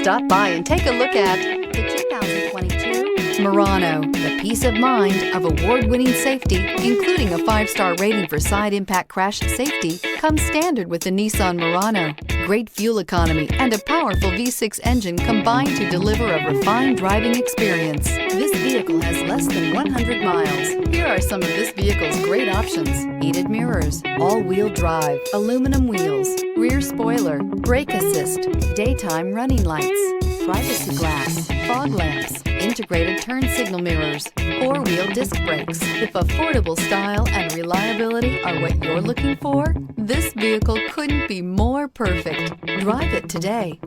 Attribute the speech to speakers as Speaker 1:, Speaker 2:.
Speaker 1: Stop by and take a look at the 2022 Murano. The peace of mind of award-winning safety, including a 5-star rating for side impact crash safety, comes standard with the Nissan Murano. Great fuel economy and a powerful V6 engine combine to deliver a refined driving experience. This vehicle has less than 100 miles. Here are some of this vehicle's great options: heated mirrors, all-wheel drive, aluminum wheels, rear spoiler, brake assist, daytime running lights, privacy glass, fog lamps, integrated turn signal mirrors, 4-wheel disc brakes. If affordable style and reliability are what you're looking for, this vehicle couldn't be more perfect. Drive it today.